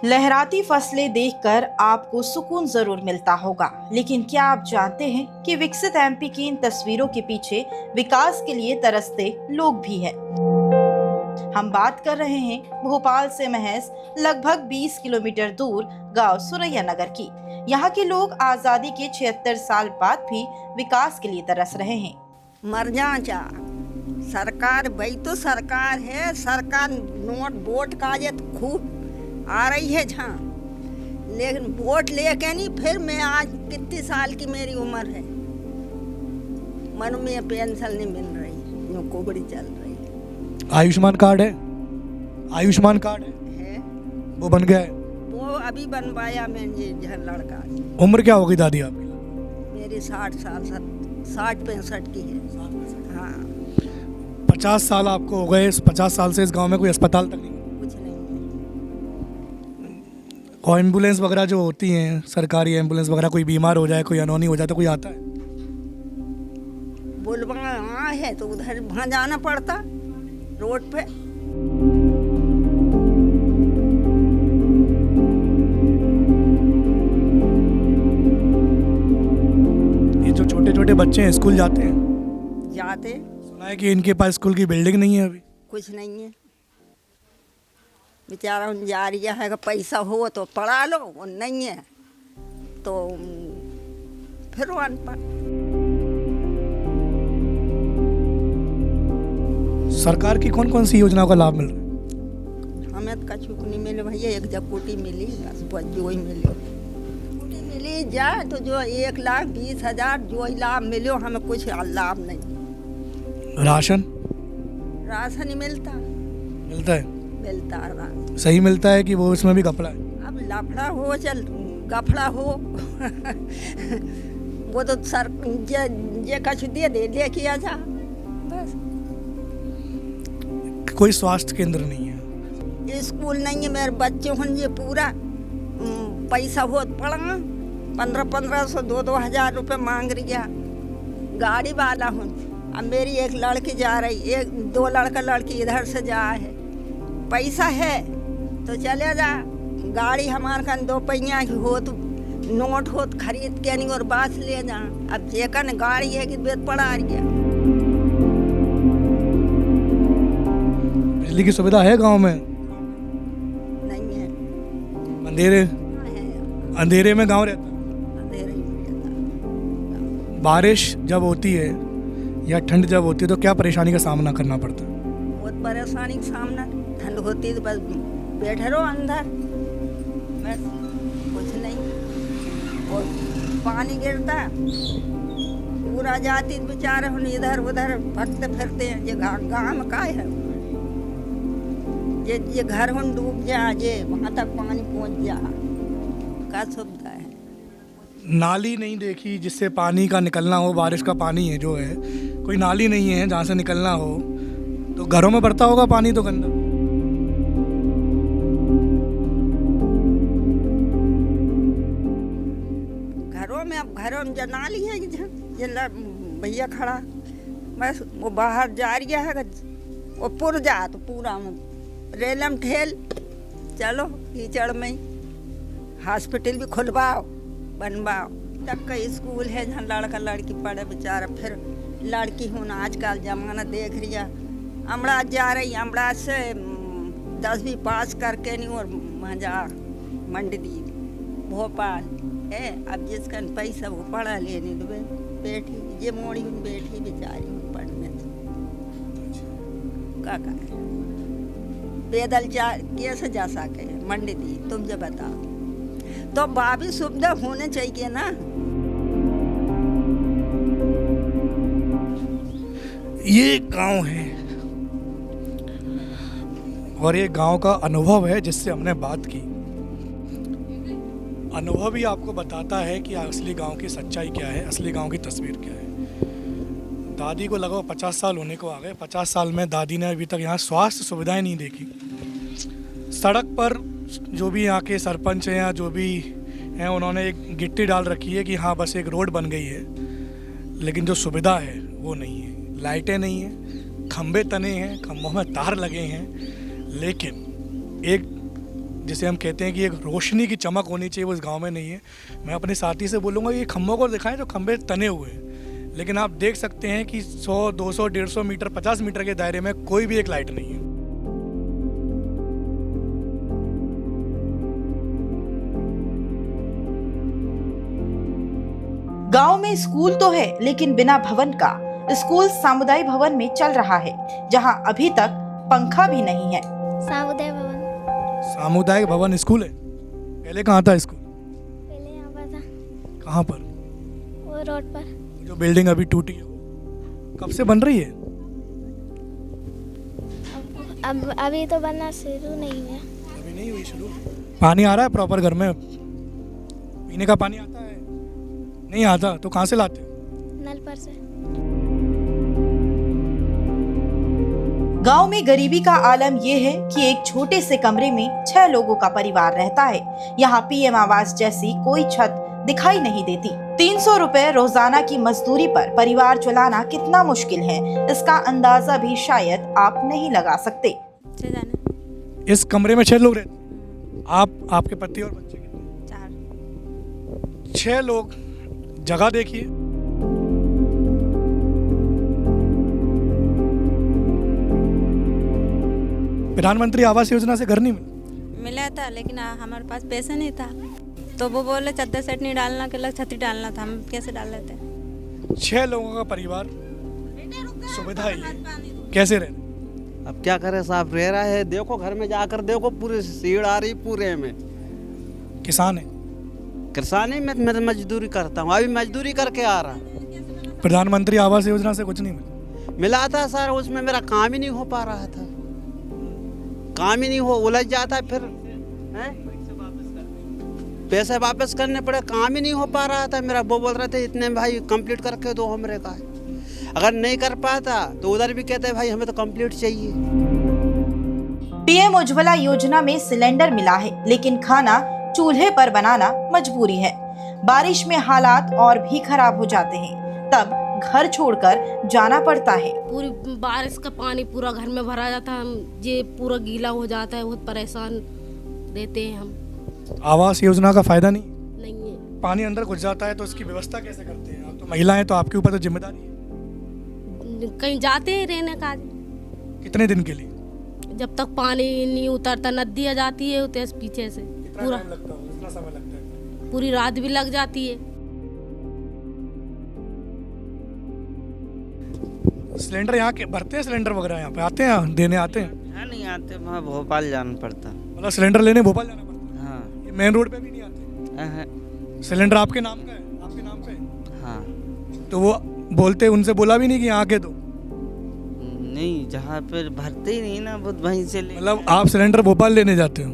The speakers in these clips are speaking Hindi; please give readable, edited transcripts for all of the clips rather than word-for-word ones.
लहराती फसलें देखकर आपको सुकून जरूर मिलता होगा, लेकिन क्या आप जानते हैं कि विकसित एमपी की इन तस्वीरों के पीछे विकास के लिए तरसते लोग भी हैं। हम बात कर रहे हैं भोपाल से महज लगभग 20 किलोमीटर दूर गांव सुरैया नगर की। यहाँ के लोग आजादी के 76 साल बाद भी विकास के लिए तरस रहे हैं। मर जा चा सरकार भाई तो सरकार है, सरकार नोट वोट का ये खूब आ रही है जहाँ, लेकिन वोट लेके नहीं। फिर मैं आज कितने साल की मेरी उम्र है, मन में पेंशन नहीं मिल रही, यूँ कोबड़ी चल रही है। आयुष्मान कार्ड है, आयुष्मान कार्ड है वो बन गया है। वो अभी बनवाया मैंने जहाँ लड़का। उम्र क्या होगी दादी आपकी? मेरी 60 साल 60-65 की है। हाँ 50 साल आपको हो गए। 50 साल से इस गांव में कोई अस्पताल तक नहीं, कुछ नहीं और एम्बुलेंस वगैरह जो होती हैं, सरकारी एम्बुलेंस वगैरह, कोई बीमार हो जाए, कोई अनहोनी हो जाए तो कोई आता है? बुलवा वहाँ है तो उधर वहाँ जाना पड़ता रोड पे। ये जो छोटे छोटे बच्चे हैं स्कूल जाते हैं? जाते। सुना है कि इनके पास स्कूल की बिल्डिंग नहीं है अभी। कुछ नहीं है, बेचारा उन जा रहा है कि पैसा हो तो पढ़ा लो, वो नहीं है तो फिर वो अनपढ़। सरकार की कौन कौन सी योजनाओं का लाभ मिल रहा है? हमें तो कछु नहीं मिले भैया, एक जब मिली बस जो ही मिले कुटी मिली जाए तो जो 1,20,000 जो ही लाभ मिलो, हमें कुछ लाभ नहीं। राशन राशन ही मिलता है? मिलता राशन। सही मिलता है कि वो इसमें भी कपड़ा है? अब लफड़ा हो चल गफड़ा हो वो तो सर ये कछु दे लेके आ जा बस। कोई स्वास्थ्य केंद्र नहीं है, स्कूल नहीं है, मेरे बच्चे हन ये पूरा पैसा हो पड़ा 1500 2,000 रुपये मांग रहा। गाड़ी वाला हूँ, अब मेरी एक लड़की जा रही, एक 2 लड़का लड़की इधर से जा है, पैसा है तो चले जा। गाड़ी हमारे कन 2 पहिया की हो तो नोट हो तो खरीद के नहीं और बास ले जा। अब जेकन गाड़ी है कि बेत पड़ा गया। बिजली की सुविधा है गांव में? नहीं है, अंधेरे में गांव रहता। अंधेरे में रहता। बारिश जब होती है या ठंड जब होती है तो क्या परेशानी का सामना करना पड़ता है? बहुत परेशानी का सामना। ठंड होती तो बस बैठे रहो अंदर, बस कुछ नहीं। और पानी गिरता पूरा जाती बेचारे हम इधर उधर भटकते फिरते हैं। ये गाँव का है, ये घर हम डूब जा, ये वहाँ तक पानी पहुँच जा, का सुविधा है। नाली नहीं देखी जिससे पानी का निकलना हो? बारिश का पानी है जो है, कोई नाली नहीं है जहाँ से निकलना हो, तो घरों में भरता होगा पानी तो गंदा। घरों में जो नाली है ये भैया खड़ा, बस वो बाहर जा रहा है, वो पुर जा तो पूरा रेलम ठेल चलो कीचड़ में। हॉस्पिटल भी खुलवाओ बनवाओ, तक का स्कूल है जहाँ लड़का लड़की पढ़े बेचारा। फिर लड़की हूँ आजकल जमाना देख रही, अमड़ा जा रही, अमड़ा से 10वीं पास करके नहीं और मजा मंडी भोपाल है। अब जिसका पैसा वो पढ़ा लेने दो बैठी, ये मोड़ी हूँ बैठी बेचारी हूँ पढ़ने का पैदल कैसे जा सके मंडी दी, तुम जो बताओ। तो बाबी सुविधा होने चाहिए ना। ये गांव है और ये गांव का अनुभव है जिससे हमने बात की। अनुभव ही आपको बताता है कि असली गांव की सच्चाई क्या है, असली गांव की तस्वीर क्या है। दादी को लगभग 50 साल होने को आ गए। 50 साल में दादी ने अभी तक यहाँ स्वास्थ्य सुविधाएं नहीं देखी। सड़क पर जो भी यहाँ के सरपंच हैं या जो भी हैं, उन्होंने एक गिट्टी डाल रखी है कि हाँ बस एक रोड बन गई है, लेकिन जो सुविधा है वो नहीं है। लाइटें नहीं हैं, खंबे तने हैं, खंभों में तार लगे हैं, लेकिन एक जिसे हम कहते हैं कि एक रोशनी की चमक होनी चाहिए, वो इस गांव में नहीं है। मैं अपने साथी से बोलूँगा ये खम्भों को दिखाएं जो खम्भे तने हुए हैं, लेकिन आप देख सकते हैं कि 100, 200, 150 मीटर, 50 मीटर के दायरे में कोई भी एक लाइट नहीं है। गांव में स्कूल तो है लेकिन बिना भवन का। स्कूल सामुदायिक भवन में चल रहा है, जहां अभी तक पंखा भी नहीं है। सामुदायिक भवन। सामुदायिक भवन स्कूल है? पहले कहाँ था स्कूल? पहले यहाँ पर था। कहाँ पर? वो रोड पर। जो बिल्डिंग अभी टूटी है कब से बन रही है? अब अभी तो बनना शुरू नहीं हुआ। अभी नहीं हुई शुरू। पानी आ रहा है प्रॉपर घर में? पीने का पानी आता है? नहीं आता तो कहाँ से लाते हो? नल पर से। गांव में गरीबी का आलम यह है कि एक छोटे से कमरे में 6 लोगों का परिवार रहता है। यहाँ पीएम आवास जैसी कोई छत दिखाई नहीं देती। 300 रुपए रोजाना की मजदूरी पर परिवार चलाना कितना मुश्किल है, इसका अंदाजा भी शायद आप नहीं लगा सकते। इस कमरे में 6 लोग रहते? आप, आपके पति और बच्चे कितने? 4। 6 लोग। जगह देखिए। प्रधानमंत्री आवास योजना से घर नहीं मिला था, लेकिन हमारे पास पैसे नहीं था, तो वो बोले चद्दर सेट नहीं डालना, के छतरी डालना था। हम कैसे डाल लेते? 6 लोगों का परिवार, सुविधा ही है, कैसे रहे? अब क्या करें साहब, रह रहा है। देखो घर में जाकर देखो, पूरी सीढ़ आ रही पूरे में। किसान है? किसानी में मैं मजदूरी करता हूँ, अभी मजदूरी करके आ रहा। प्रधानमंत्री आवास योजना से कुछ नहीं मिला? मिला था सर, उसमें मेरा काम ही नहीं हो पा रहा था। काम ही नहीं हो, उलझ जाता फिर है? पैसे वापस करने पड़े, काम ही नहीं हो पा रहा था मेरा। वो बोल रहे थे इतने भाई कंप्लीट करके दो हमरे का। अगर नहीं कर पाता तो उधर भी कहते भाई हमें तो कंप्लीट चाहिए। पीएम उज्ज्वला योजना में सिलेंडर मिला है, लेकिन खाना चूल्हे पर बनाना मजबूरी है। बारिश में हालात और भी खराब हो जाते हैं, तब घर छोड़कर जाना पड़ता है। पूरी बारिश का पानी पूरा घर में भरा जाता है, हम ये पूरा गीला हो जाता है, बहुत परेशान रहते हैं हम। आवास योजना का फायदा नहीं नहीं है। पानी अंदर घुस जाता है तो उसकी व्यवस्था कैसे करते हैं? आप तो महिला हैं, तो आपके ऊपर तो जिम्मेदारी है। कहीं जाते हैं रहने का। कितने दिन के लिए? जब तक पानी नहीं उतरता, नदी आ जाती है उतने पीछे से पूरा लगता है, कितना समय लगता है? पूरी रात भी लग जाती है। सिलेंडर यहाँ के भरते हैं? सिलेंडर वगैरह यहाँ पे आते हैं, देने आते हैं? हाँ नहीं आते, वहाँ भोपाल जाना पड़ता। मतलब सिलेंडर लेने भोपाल जाना पड़ता है? हाँ। ये मेन रोड पे भी नहीं आते? सिलेंडर आपके नाम का है? आपके नाम पे? हाँ। तो वो बोलते, उनसे बोला भी नहीं कि यहाँ आके दो? नहीं, जहाँ पे भरते ही नहीं ना, वो वहीं से ले। मतलब आप सिलेंडर भोपाल लेने जाते हो?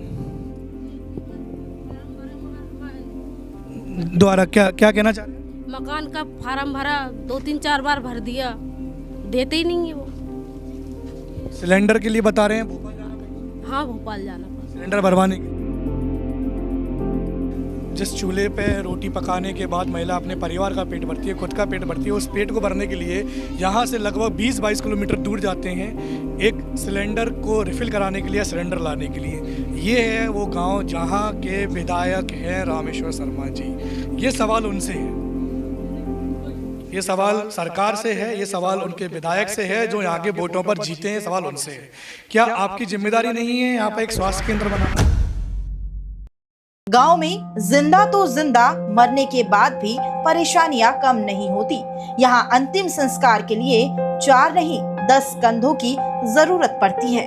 द्वारा क्या क्या कहना चाह रहे हैं? मकान का फार्म भरा, 2-3-4 बार भर दिया, देते ही नहीं है वो। सिलेंडर के लिए बता रहे हैं भोपाल जाना पड़ेगा? हाँ, भोपाल जाना पड़ता। सिलेंडर भरवाने के जिस चूल्हे पे रोटी पकाने के बाद महिला अपने परिवार का पेट भरती है, खुद का पेट भरती है, उस पेट को भरने के लिए यहाँ से लगभग 20-22 किलोमीटर दूर जाते हैं एक सिलेंडर को रिफिल कराने के लिए, सिलेंडर लाने के लिए। ये है वो गांव जहाँ के विधायक हैं रामेश्वर शर्मा जी। ये सवाल उनसे है, ये सवाल सरकार से है, ये सवाल उनके विधायक से है जो यहाँ के वोटों पर जीते हैं। सवाल उनसे है, क्या आपकी जिम्मेदारी नहीं है यहाँ पर एक स्वास्थ्य केंद्र बनाना? गांव में जिंदा तो जिंदा, मरने के बाद भी परेशानियां कम नहीं होती। यहाँ अंतिम संस्कार के लिए 4 नहीं 10 कंधों की जरूरत पड़ती है।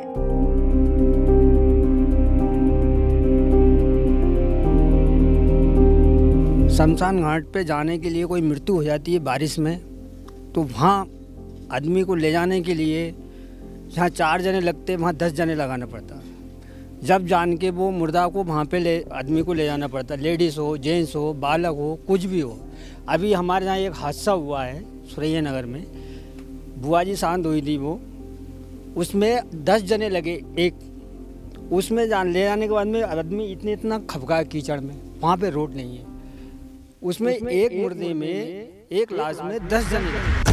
शमशान घाट पे जाने के लिए कोई मृत्यु हो जाती है बारिश में, तो वहाँ आदमी को ले जाने के लिए जहाँ 4 जने लगते वहाँ 10 जने लगाना पड़ता है। जब जान के वो मुर्दा को वहाँ पे आदमी को ले जाना पड़ता है, लेडीज़ हो, जेंट्स हो, बालक हो, कुछ भी हो। अभी हमारे यहाँ एक हादसा हुआ है सुरैया नगर में, बुआ जी शांत हुई थी वो, उसमें 10 जने लगे एक, उसमें ले जाने के बाद में आदमी इतना खपका कीचड़ में, वहाँ पे रोड नहीं है, उसमें एक मुर्दे में एक लाश में 10 जने लगे।